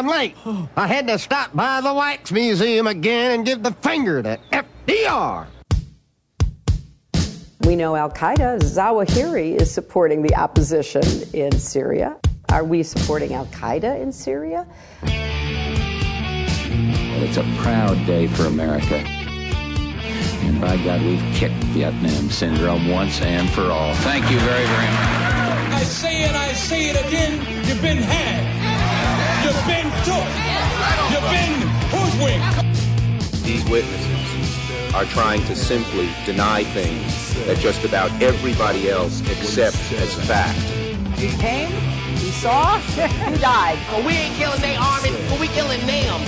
I'm late. I had to stop by the Wax Museum again and give the finger to FDR. We know Al-Qaeda, Zawahiri, is supporting the opposition in Syria. Are we supporting Al-Qaeda in Syria? Well, it's a proud day for America. And by God, we've kicked Vietnam syndrome once and for all. Thank you very, very much. I say it again, you've been had. You've been took. You've been hoodwinked. These witnesses are trying to simply deny things that just about everybody else accepts as fact. He came, he saw, he died. Well, we ain't killing their army, but we killing them.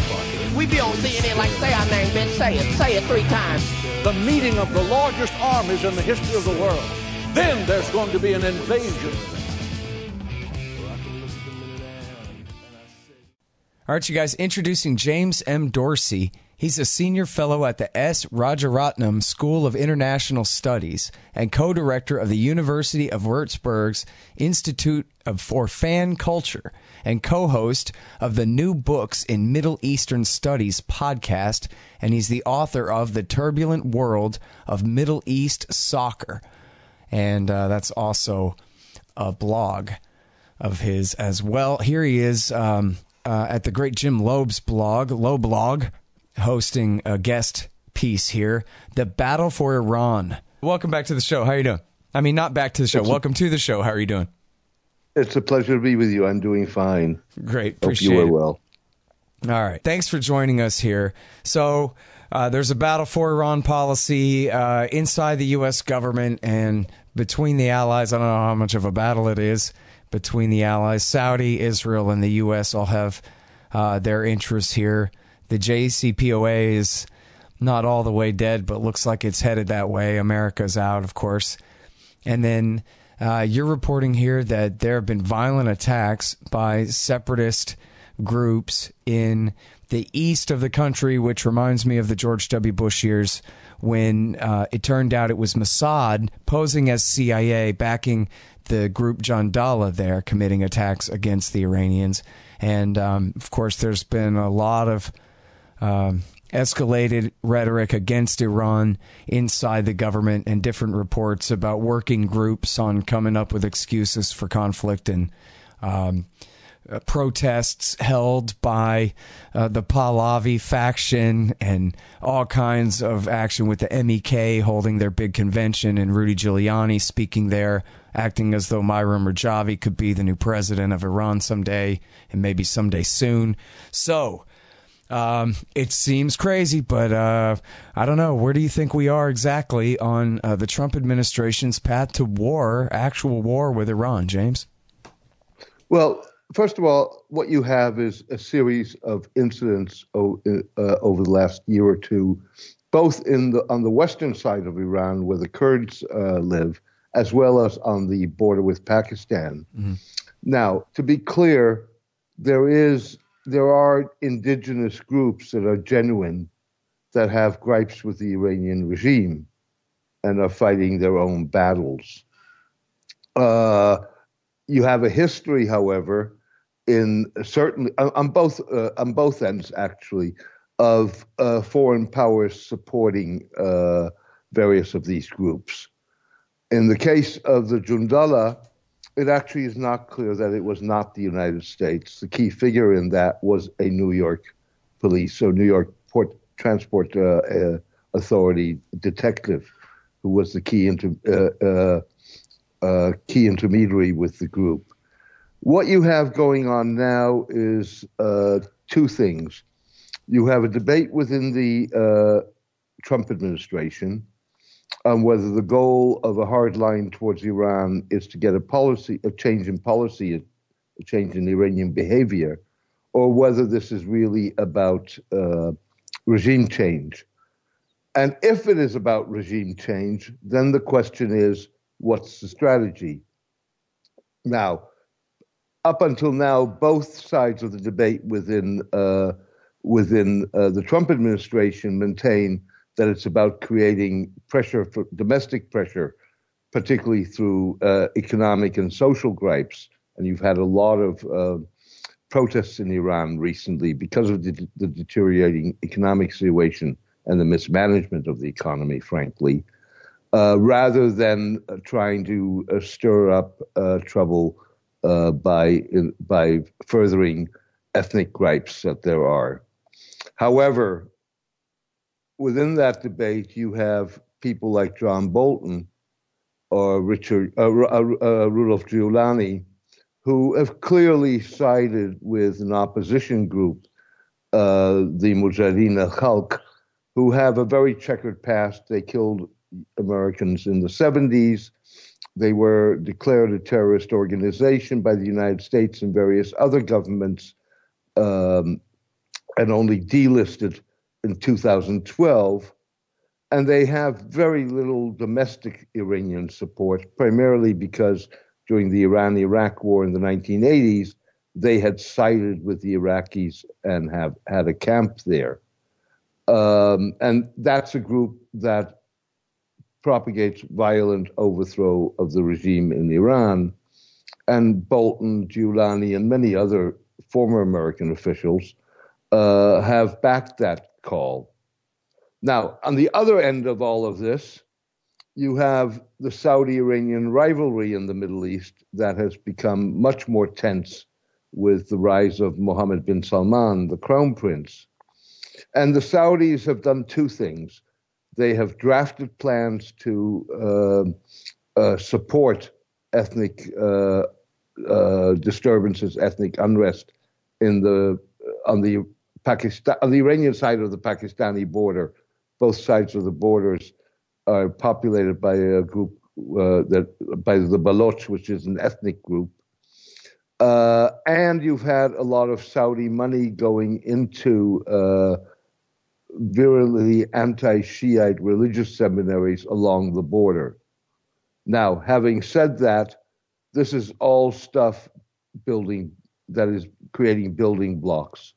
We be on CNN like, say our name, bitch, say it 3 times. The meeting of the largest armies in the history of the world. Then there's going to be an invasion. All right, you guys, introducing James M. Dorsey. He's a senior fellow at the S. Rajaratnam School of International Studies and co-director of the University of Würzburg's Institute for Fan Culture and co-host of the New Books in Middle Eastern Studies podcast, and he's the author of The Turbulent World of Middle East Soccer. And that's also a blog of his as well. Here he is at the great Jim Loeb's blog, Loblog, hosting a guest piece here, The Battle for Iran. Welcome back to the show. How are you doing? I mean, not back to the show. Welcome to the show. How are you doing? It's a pleasure to be with you. I'm doing fine. Great. Appreciate it. Hope it. you are well. All right. Thanks for joining us here. So there's a battle for Iran policy inside the U.S. government and between the allies. I don't know how much of a battle it is between the allies. Saudi, Israel, and the U.S. all have their interests here. The JCPOA is not all the way dead, but looks like it's headed that way. America's out, of course. And then you're reporting here that there have been violent attacks by separatist groups in the east of the country, which reminds me of the George W. Bush years when it turned out it was Mossad posing as CIA backing the group Jandala there committing attacks against the Iranians. And, of course, there's been a lot of escalated rhetoric against Iran inside the government and different reports about working groups on coming up with excuses for conflict and protests held by the Pahlavi faction and all kinds of action with the MEK holding their big convention and Rudy Giuliani speaking there, acting as though Myram Rajavi could be the new president of Iran someday and maybe someday soon. So it seems crazy, but I don't know. Where do you think we are exactly on the Trump administration's path to war, actual war with Iran, James? Well, first of all, what you have is a series of incidents over the last year or two, both on the western side of Iran, where the Kurds live, as well as on the border with Pakistan. Mm-hmm. Now, to be clear, there are indigenous groups that are genuine, that have gripes with the Iranian regime and are fighting their own battles. You have a history, however, certainly on both ends, actually, of foreign powers supporting various of these groups. In the case of the Jundallah, it actually is not clear that it was not the United States. The key figure in that was a New York police, so New York Transport Authority detective, who was the key intermediary with the group. What you have going on now is two things. You have a debate within the Trump administration on whether the goal of a hard line towards Iran is to get a change in policy, a change in Iranian behavior, or whether this is really about regime change. And if it is about regime change, then the question is, what's the strategy? Now, up until now, both sides of the debate within the Trump administration maintain that it's about creating pressure, for domestic pressure, particularly through economic and social gripes. And you've had a lot of protests in Iran recently because of the deteriorating economic situation and the mismanagement of the economy, frankly, rather than trying to stir up trouble by furthering ethnic gripes that there are. However, within that debate, you have people like John Bolton or Rudolph Giuliani, who have clearly sided with an opposition group, the Mujahideen al-Khalq, who have a very checkered past. They killed Americans in the 70s. They were declared a terrorist organization by the United States and various other governments, and only delisted in 2012. And they have very little domestic Iranian support, primarily because during the Iran-Iraq war in the 1980s, they had sided with the Iraqis and have had a camp there. And that's a group that propagates violent overthrow of the regime in Iran. And Bolton, Giuliani, and many other former American officials have backed that call. Now, on the other end of all of this, you have the Saudi-Iranian rivalry in the Middle East that has become much more tense with the rise of Mohammed bin Salman, the crown prince. And the Saudis have done two things. They have drafted plans to support ethnic disturbances, ethnic unrest on the Iranian side of the Pakistani border. Both sides of the borders are populated by a group by the Baloch, which is an ethnic group. And you've had a lot of Saudi money going into virulently anti-Shiite religious seminaries along the border. Now, having said that, this is all stuff that is creating building blocks.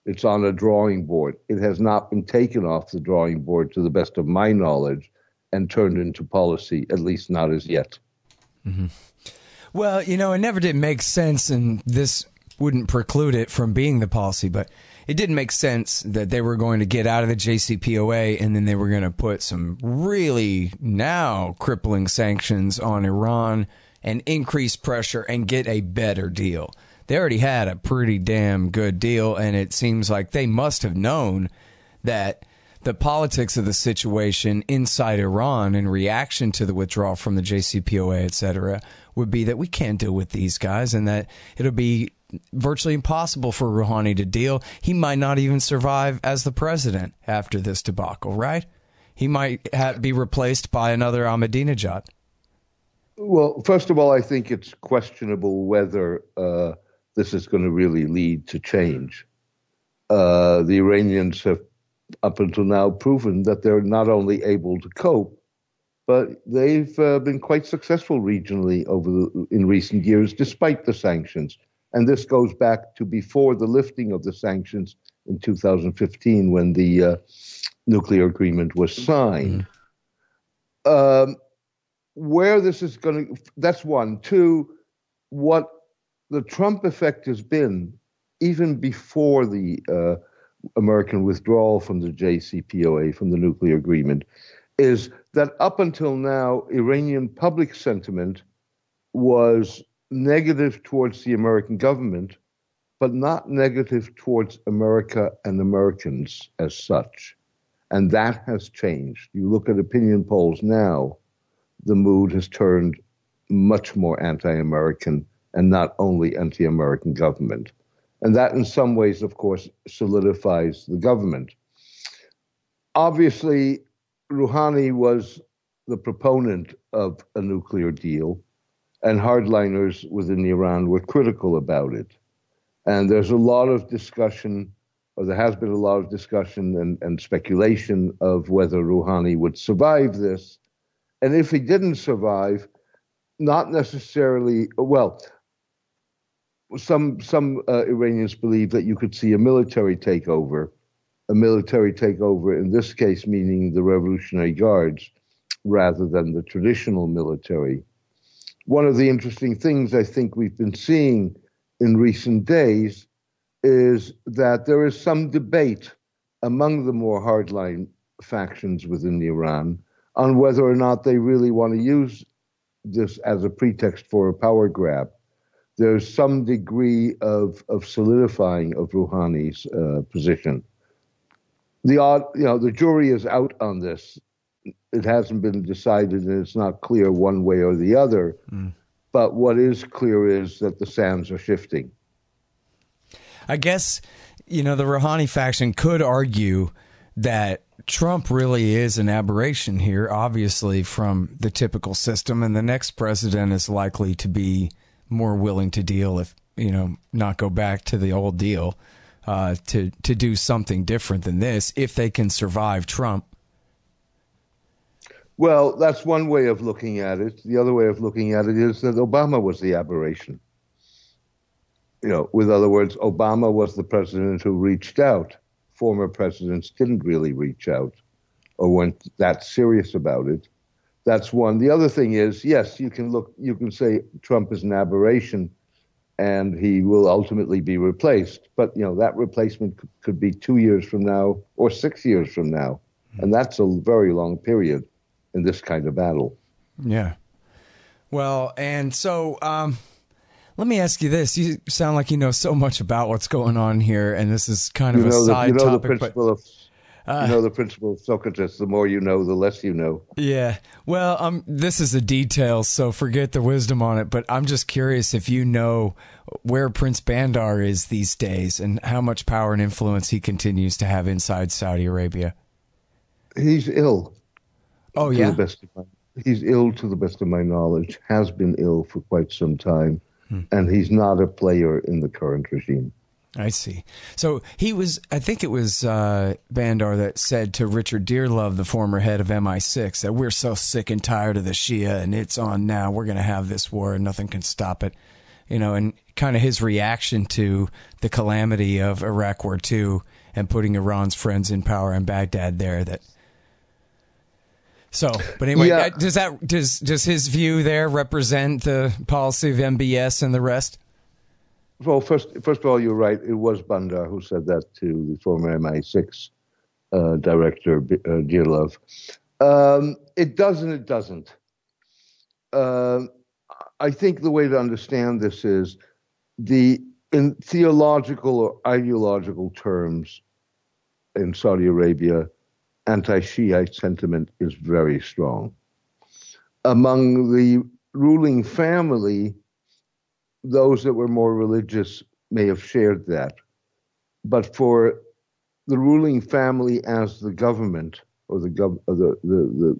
It's on a drawing board. It has not been taken off the drawing board, to the best of my knowledge, and turned into policy, at least not as yet. Mm-hmm. Well, it never did make sense, and this wouldn't preclude it from being the policy, but it didn't make sense that they were going to get out of the JCPOA and then they were going to put some really now crippling sanctions on Iran and increase pressure and get a better deal. They already had a pretty damn good deal, and it seems like they must have known that the politics of the situation inside Iran in reaction to the withdrawal from the JCPOA, et cetera, would be that we can't deal with these guys and that it'll be virtually impossible for Rouhani to deal. He might not even survive as the president after this debacle, right? He might be replaced by another Ahmadinejad. Well, first of all, I think it's questionable whether this is going to really lead to change. The Iranians have up until now proven that they're not only able to cope, but they've been quite successful regionally in recent years, despite the sanctions. And this goes back to before the lifting of the sanctions in 2015, when the nuclear agreement was signed. Where this is going to, that's one. Two, what the Trump effect has been, even before the American withdrawal from the JCPOA, from the nuclear agreement, is that up until now, Iranian public sentiment was negative towards the American government, but not negative towards America and Americans as such. And that has changed. You look at opinion polls now, the mood has turned much more anti-American and not only anti-American government. And that in some ways, of course, solidifies the government. Obviously, Rouhani was the proponent of a nuclear deal, and hardliners within Iran were critical about it. And there's a lot of discussion, or there has been a lot of discussion and speculation of whether Rouhani would survive this. And if he didn't survive, not necessarily, well, some Iranians believe that you could see a military takeover in this case meaning the Revolutionary Guards rather than the traditional military. One of the interesting things I think we've been seeing in recent days is that there is some debate among the more hardline factions within Iran on whether or not they really want to use this as a pretext for a power grab. There's some degree of solidifying of Rouhani's position. The jury is out on this. It hasn't been decided, and it's not clear one way or the other. But what is clear is that the sands are shifting. I guess, the Rouhani faction could argue that Trump really is an aberration here, obviously, from the typical system, and the next president is likely to be more willing to deal if, not go back to the old deal, to do something different than this if they can survive Trump. Well, that's one way of looking at it. The other way of looking at it is that Obama was the aberration. With other words, Obama was the president who reached out. Former presidents didn't really reach out or weren't that serious about it. That's one. The other thing is, yes, you can say Trump is an aberration and he will ultimately be replaced. But, that replacement could be 2 years from now or 6 years from now. And that's a very long period in this kind of battle. Yeah. Well, and so let me ask you this. You sound like you know so much about what's going on here, and this is kind of a side topic. The principle of Socrates, the more you know, the less you know. Yeah. Well, this is a detail, so forget the wisdom on it, but I'm just curious if you know where Prince Bandar is these days and how much power and influence he continues to have inside Saudi Arabia. He's ill. Oh, yeah? He's ill to the best of my knowledge, has been ill for quite some time, and he's not a player in the current regime. I see. So I think it was Bandar that said to Richard Dearlove, the former head of MI6, that we're so sick and tired of the Shia and it's on now. We're going to have this war and nothing can stop it. And kind of his reaction to the calamity of Iraq War II and putting Iran's friends in power in Baghdad there. But anyway, yeah. Does his view there represent the policy of MBS and the rest? Well, first of all, you're right. It was Bandar who said that to the former MI6 director, Dearlove. It does and it doesn't. I think the way to understand this is in theological or ideological terms in Saudi Arabia, anti-Shiite sentiment is very strong. Among the ruling family, those that were more religious may have shared that. But for the ruling family as the government or the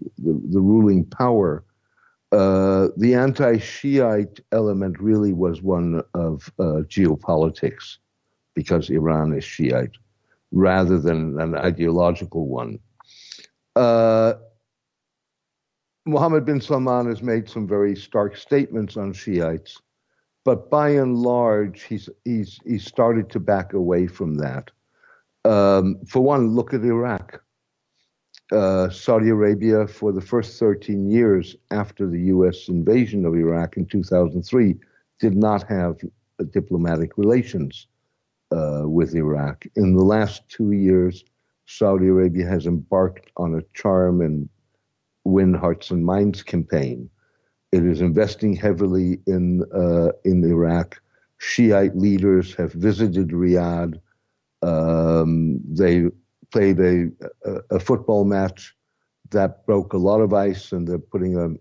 ruling power, the anti-Shiite element really was one of geopolitics, because Iran is Shiite, rather than an ideological one. Mohammed bin Salman has made some very stark statements on Shiites, but by and large, he's started to back away from that. For one, look at Iraq. Saudi Arabia, for the first 13 years after the U.S. invasion of Iraq in 2003, did not have diplomatic relations with Iraq. In the last 2 years, Saudi Arabia has embarked on a charm and win hearts and minds campaign. It is investing heavily in Iraq. Shiite leaders have visited Riyadh. They played a football match that broke a lot of ice, and they're putting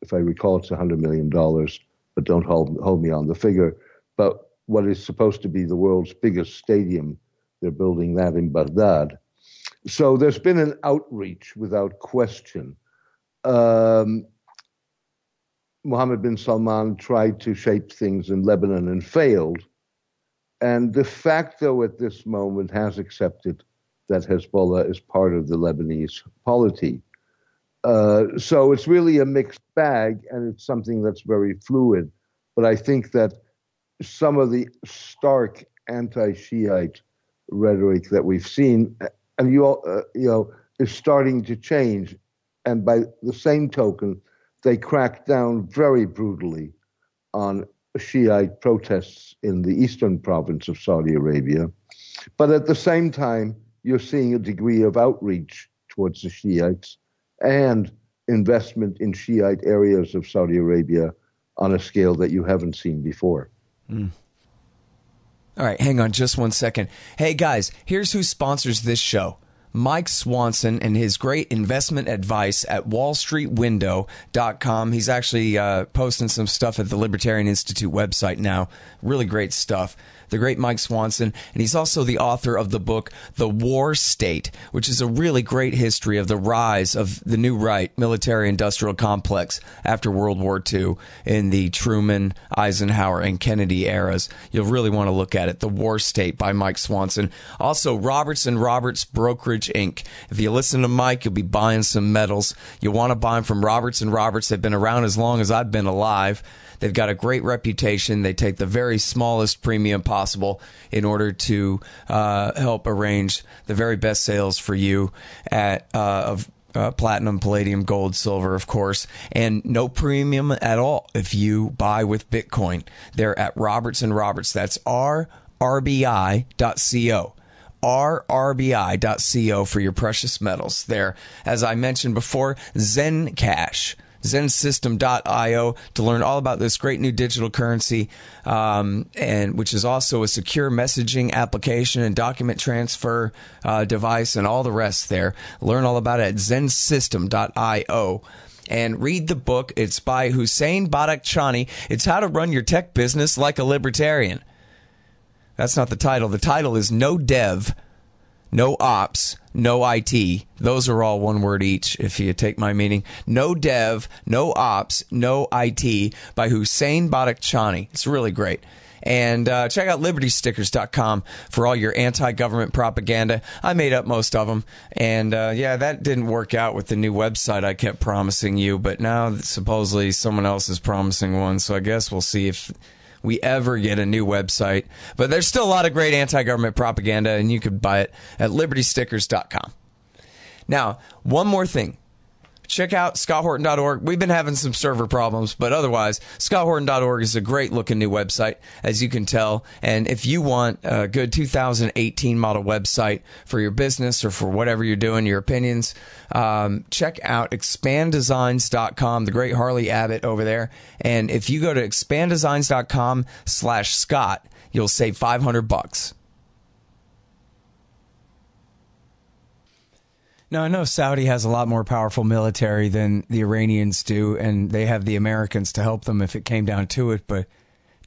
if I recall, it's $100 million, but don't hold me on the figure. But what is supposed to be the world's biggest stadium, they're building that in Baghdad. So there's been an outreach without question. Mohammed bin Salman tried to shape things in Lebanon and failed, and de facto at this moment has accepted that Hezbollah is part of the Lebanese polity. So it's really a mixed bag, and it's something that's very fluid. But I think that some of the stark anti-Shiite rhetoric that we've seen, and is starting to change. And by the same token, they cracked down very brutally on Shiite protests in the eastern province of Saudi Arabia. But at the same time, you're seeing a degree of outreach towards the Shiites and investment in Shiite areas of Saudi Arabia on a scale that you haven't seen before. Mm. All right, hang on just 1 second. Hey, guys, here's who sponsors this show. Mike Swanson and his great investment advice at wallstreetwindow.com. He's actually posting some stuff at the Libertarian Institute website now. Really great stuff. The great Mike Swanson. And he's also the author of the book, The War State, which is a really great history of the rise of the new right military-industrial complex after World War II in the Truman, Eisenhower, and Kennedy eras. You'll really want to look at it. The War State by Mike Swanson. Also, Roberts & Roberts Brokerage, Inc. If you listen to Mike, you'll be buying some metals. You'll want to buy them from Roberts & Roberts. They've been around as long as I've been alive. They've got a great reputation. They take the very smallest premium possible in order to help arrange the very best sales for you at of platinum, palladium, gold, silver, of course, and no premium at all if you buy with Bitcoin. They're at Roberts & Roberts. That's rrbi.co. rrbi.co for your precious metals. There, as I mentioned before, Zencash. Zensystem.io to learn all about this great new digital currency, and which is also a secure messaging application and document transfer device and all the rest there. Learn all about it at Zensystem.io. And read the book. It's by Hussein Badakhshani. It's How to Run Your Tech Business Like a Libertarian. That's not the title. The title is No Dev, No Ops, No IT. Those are all one word each, if you take my meaning. No Dev, No Ops, No IT by Hussein Badakhshani. It's really great. And check out libertystickers.com for all your anti-government propaganda. I made up most of them. And, yeah, that didn't work out with the new website I kept promising you. But now supposedly someone else is promising one. So I guess we'll see if we ever get a new website. But there's still a lot of great anti-government propaganda, and you could buy it at libertystickers.com. Now, one more thing. Check out scotthorton.org. We've been having some server problems, but otherwise, scotthorton.org is a great-looking new website, as you can tell. And if you want a good 2018 model website for your business or for whatever you're doing, your opinions, check out expanddesigns.com, the great Harley Abbott over there. And if you go to expanddesigns.com/Scott, you'll save $500. Now, I know Saudi has a lot more powerful military than the Iranians do, and they have the Americans to help them if it came down to it, but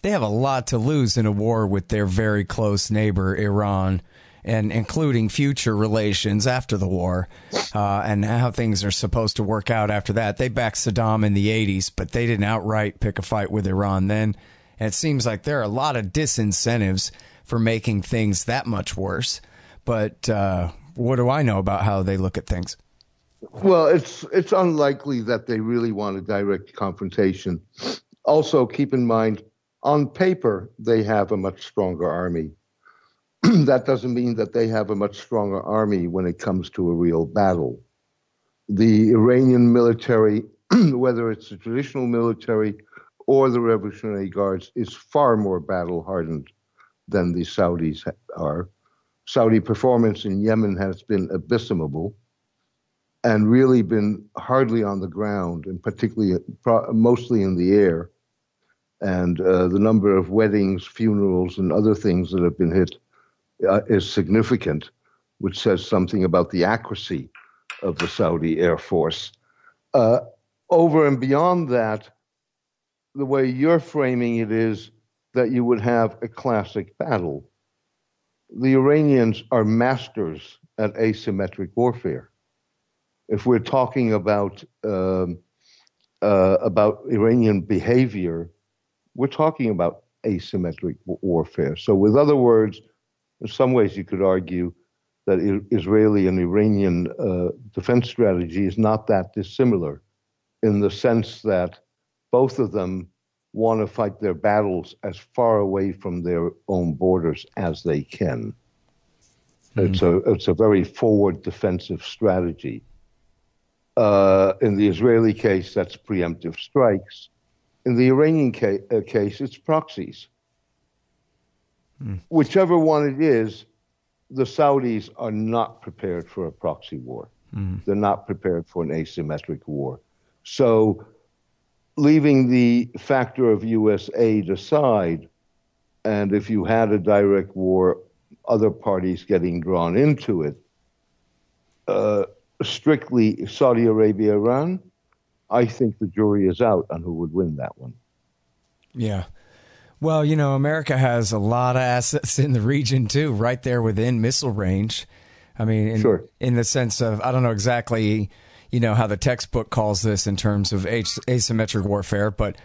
they have a lot to lose in a war with their very close neighbor, Iran, and including future relations after the war, and how things are supposed to work out after that. They backed Saddam in the 80s, but they didn't outright pick a fight with Iran then, and it seems like there are a lot of disincentives for making things that much worse, but what do I know about how they look at things? Well, it's unlikely that they really want a direct confrontation. Also, keep in mind, on paper, they have a much stronger army. That doesn't mean that they have a much stronger army when it comes to a real battle. The Iranian military, whether it's the traditional military or the Revolutionary Guards, is far more battle-hardened than the Saudis are. Saudi performance in Yemen has been abysmal and really been hardly on the ground, and particularly mostly in the air. And the number of weddings, funerals, and other things that have been hit is significant, which says something about the accuracy of the Saudi Air Force. Over and beyond that, the way you're framing it is that you would have a classic battle. The Iranians are masters at asymmetric warfare. If we're talking about Iranian behavior, we're talking about asymmetric warfare. So, with other words, in some ways you could argue that Israeli and Iranian defense strategy is not that dissimilar, in the sense that both of them want to fight their battles as far away from their own borders as they can. It's a very forward defensive strategy. In the Israeli case, that's preemptive strikes. In the Iranian case, it's proxies. Whichever one it is, the Saudis are not prepared for a proxy war. They're not prepared for an asymmetric war. So leaving the factor of U.S. aid aside, and if you had a direct war, other parties getting drawn into it, strictly Saudi Arabia, Iran, I think the jury is out on who would win that one. Yeah. Well, America has a lot of assets in the region, too, right there within missile range. I mean, in the sense of, I don't know exactly, how the textbook calls this in terms of asymmetric warfare, but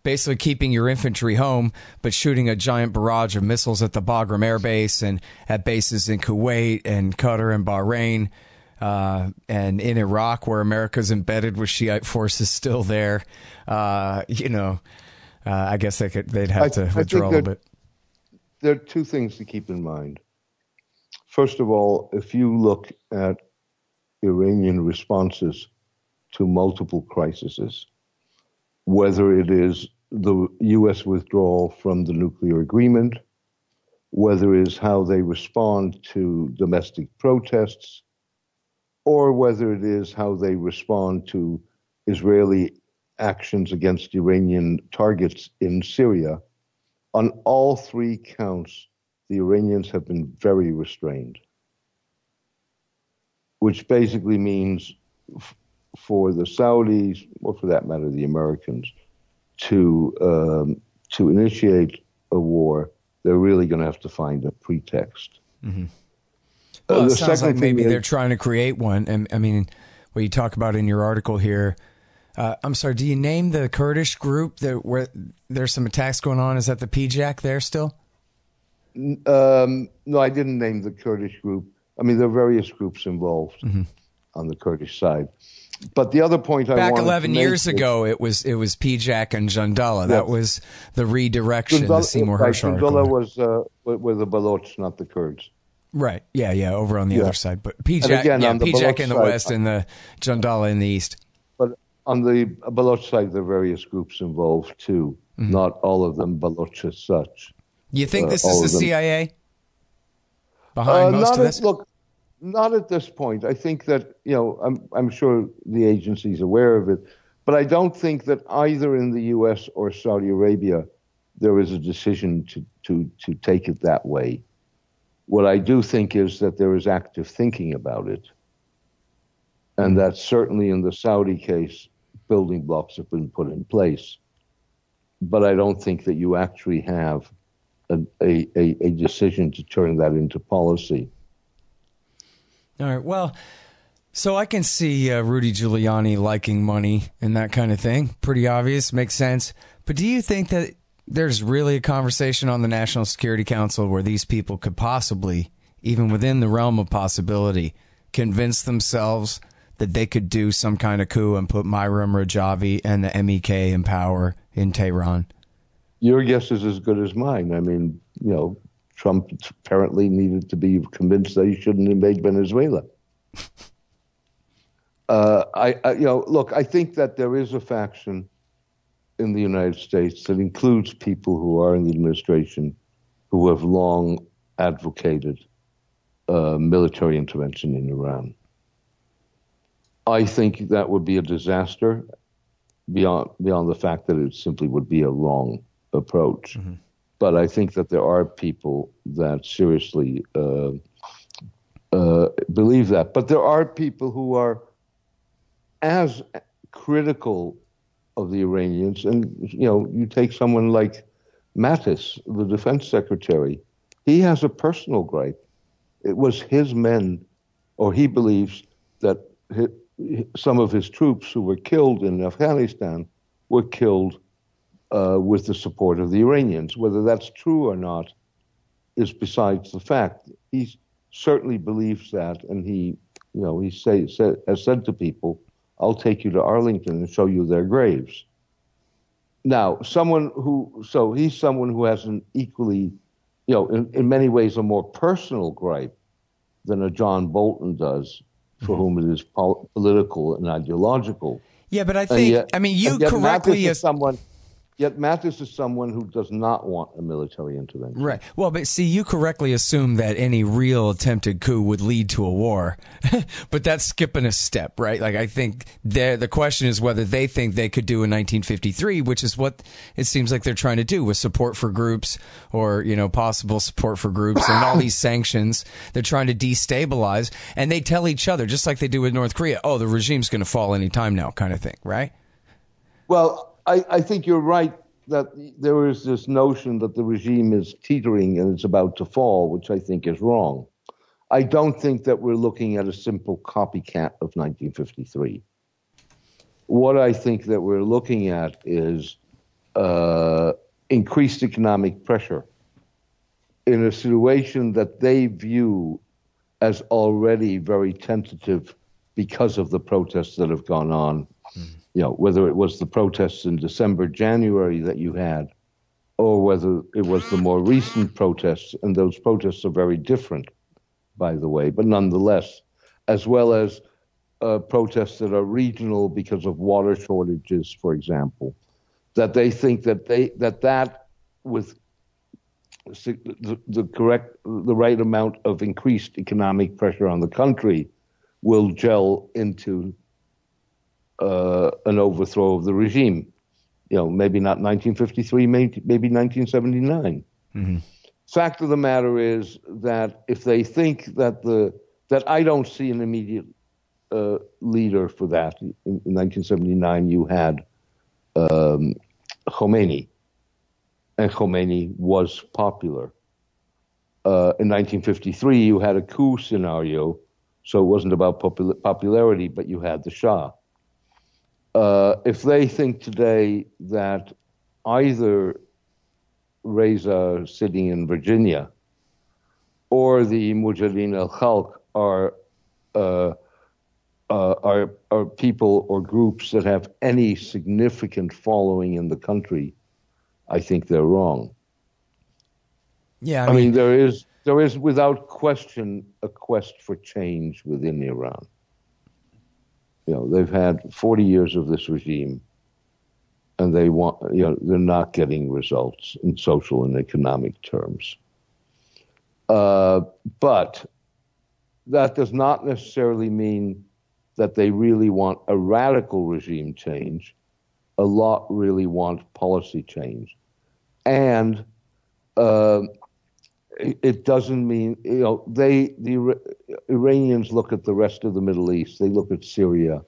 basically keeping your infantry home, but shooting a giant barrage of missiles at the Bagram Air Base and at bases in Kuwait and Qatar and Bahrain, and in Iraq, where America's embedded with Shiite forces still there. I guess they'd have to withdraw a little bit. There are two things to keep in mind. First of all, if you look at Iranian responses to multiple crises, whether it is the U.S. withdrawal from the nuclear agreement, whether it is how they respond to domestic protests, or whether it is how they respond to Israeli actions against Iranian targets in Syria, on all three counts, the Iranians have been very restrained, which basically means for the Saudis, or for that matter, the Americans, to initiate a war, they're really going to have to find a pretext. Mm-hmm. Well, it sounds like maybe they're trying to create one. And I mean, what you talk about in your article here, I'm sorry, do you name the Kurdish group where there's some attacks going on? Is that the PJAK there still? No, I didn't name the Kurdish group. I mean, there are various groups involved on the Kurdish side. But the other point back 11 years ago, it was PJAK and Jandala. Yes. That was the redirection. The Seymour Hersh article. Jandala were the Baloch, not the Kurds. Right. Yeah. Over on the other side. But PJAK in the west and the Jandala in the east. But on the Baloch side, there are various groups involved too. Not all of them Baloch as such. You think this is the CIA behind most of this? Look, not at this point. I think that, I'm sure the agency's aware of it, but I don't think that either in the U.S. or Saudi Arabia there is a decision to take it that way. What I do think is that there is active thinking about it, and that certainly in the Saudi case, building blocks have been put in place. But I don't think that you actually have a decision to turn that into policy. All right. Well, so I can see Rudy Giuliani liking money and that kind of thing. Pretty obvious. Makes sense. But do you think that there's really a conversation on the National Security Council where these people could possibly, even within the realm of possibility, convince themselves that they could do some kind of coup and put Myram Rajavi and the MEK in power in Tehran? Your guess is as good as mine. I mean, Trump apparently needed to be convinced that he shouldn't invade Venezuela. Look, I think that there is a faction in the United States that includes people who are in the administration who have long advocated military intervention in Iran. I think that would be a disaster beyond the fact that it simply would be a wrong approach. Mm-hmm. But I think that there are people that seriously believe that. But there are people who are as critical of the Iranians. And, you take someone like Mattis, the defense secretary. He has a personal gripe. It was his men, or he believes that some of his troops who were killed in Afghanistan were killed with the support of the Iranians. Whether that's true or not is besides the fact. He certainly believes that, and he has said to people, "I'll take you to Arlington and show you their graves." Now, he's someone who has an equally, in many ways, a more personal gripe than a John Bolton does, for whom it is political and ideological. Yeah, but I think, you correctly as someone. Yet Mattis is someone who does not want a military intervention. Right. Well, but see, you correctly assume that any real attempted coup would lead to a war, but that's skipping a step, right? Like, I think the question is whether they think they could do in 1953, which is what it seems like they're trying to do with support for groups or, possible support for groups and all these sanctions. They're trying to destabilize, and they tell each other, just like they do with North Korea, oh, the regime's going to fall any time now, kind of thing, right? Well, I think you're right that there is this notion that the regime is teetering and it's about to fall, which I think is wrong. I don't think that we're looking at a simple copycat of 1953. What I think that we're looking at is increased economic pressure in a situation that they view as already very tentative because of the protests that have gone on. Whether it was the protests in December, January that you had, or whether it was the more recent protests, and those protests are very different, by the way, but nonetheless, as well as protests that are regional because of water shortages, for example, that they think that with the right amount of increased economic pressure on the country will gel into an overthrow of the regime. Maybe not 1953, maybe 1979. Mm-hmm. Fact of the matter is that if they think that I don't see an immediate leader for that. In 1979, you had Khomeini, and Khomeini was popular. In 1953, you had a coup scenario, so it wasn't about popularity, but you had the Shah. If they think today that either Reza sitting in Virginia or the Mujahideen al-Khalq are people or groups that have any significant following in the country, I think they're wrong. Yeah, I mean there is without question a quest for change within Iran. They've had 40 years of this regime, and they're not getting results in social and economic terms. But that does not necessarily mean that they really want a radical regime change. A lot really want policy change. And it doesn't mean, the Iranians look at the rest of the Middle East. They look at Syria.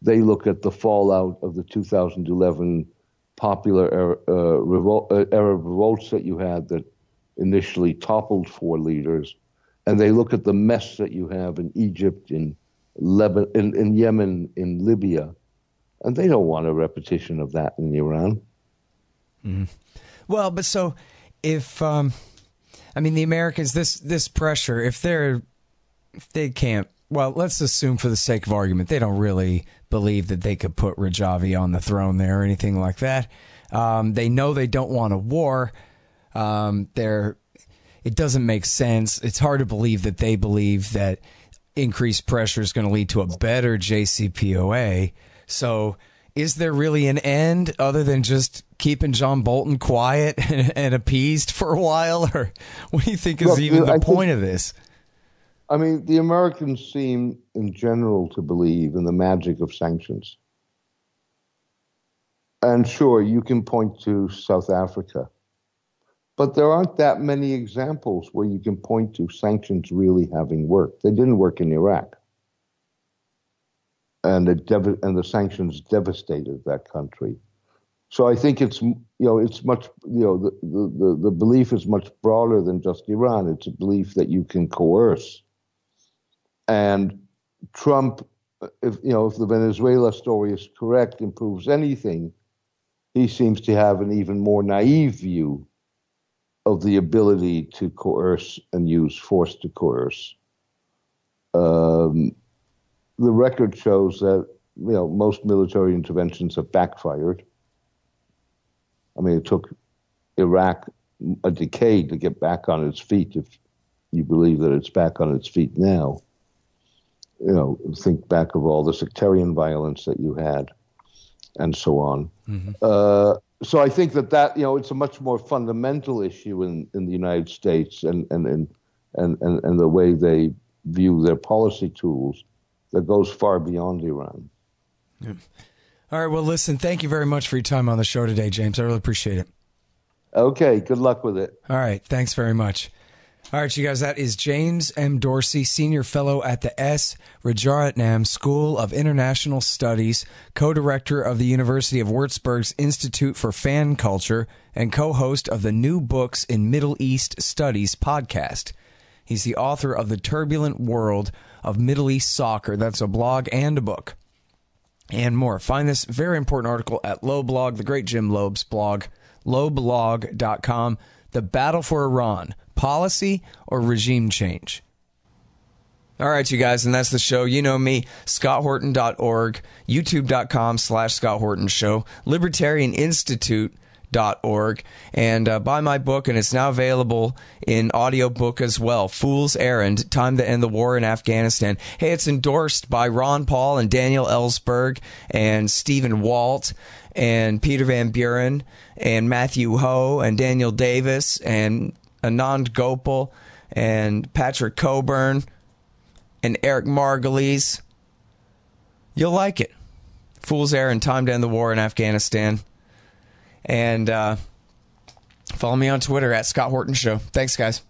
They look at the fallout of the 2011 popular Arab revolts that you had that initially toppled 4 leaders. And they look at the mess that you have in Egypt, in Lebanon, in Yemen, in Libya. And they don't want a repetition of that in Iran. Mm-hmm. Well, but so if, the Americans, this pressure, if they can't, well, let's assume for the sake of argument, they don't really believe that they could put Rajavi on the throne there or anything like that. They know they don't want a war. It doesn't make sense. It's hard to believe that they believe that increased pressure is going to lead to a better JCPOA. So is there really an end other than just keeping John Bolton quiet and appeased for a while? Or what do you think is the point of this? The Americans seem in general to believe in the magic of sanctions. And sure, you can point to South Africa, but there aren't that many examples where you can point to sanctions really having worked. They didn't work in Iraq. And the sanctions devastated that country. So I think it's much, the belief is much broader than just Iran. It's a belief that you can coerce. And Trump, if the Venezuela story is correct, improves anything, he seems to have an even more naive view of the ability to coerce and use force to coerce. The record shows that most military interventions have backfired. It took Iraq a decade to get back on its feet, if you believe that it's back on its feet now. Think back of all the sectarian violence that you had, and so on. Mm-hmm. So I think that it's a much more fundamental issue in the United States and the way they view their policy tools that goes far beyond Iran. Yeah. All right. Well, listen, thank you very much for your time on the show today, James. I really appreciate it. Okay. Good luck with it. All right. Thanks very much. All right, you guys, that is James M. Dorsey, Senior Fellow at the S. Rajaratnam School of International Studies, co-director of the University of Würzburg's Institute for Fan Culture, and co-host of the New Books in Middle East Studies podcast. He's the author of The Turbulent World of Middle East Soccer. That's a blog and a book, and more. Find this very important article at Loblog, the great Jim Loeb's blog, loblog.com. The Battle for Iran, Policy or Regime Change? All right, you guys, and that's the show. You know me, scotthorton.org, youtube.com/Scott Horton Show, libertarianinstitute.org, and buy my book, and it's now available in audiobook as well, Fool's Errand, Time to End the War in Afghanistan. Hey, it's endorsed by Ron Paul and Daniel Ellsberg and Stephen Walt and Peter Van Buren and Matthew Ho and Daniel Davis and Anand Gopal and Patrick Coburn and Eric Margulies. You'll like it. Fool's Errand, Time to End the War in Afghanistan. And follow me on Twitter at Scott Horton Show. Thanks, guys.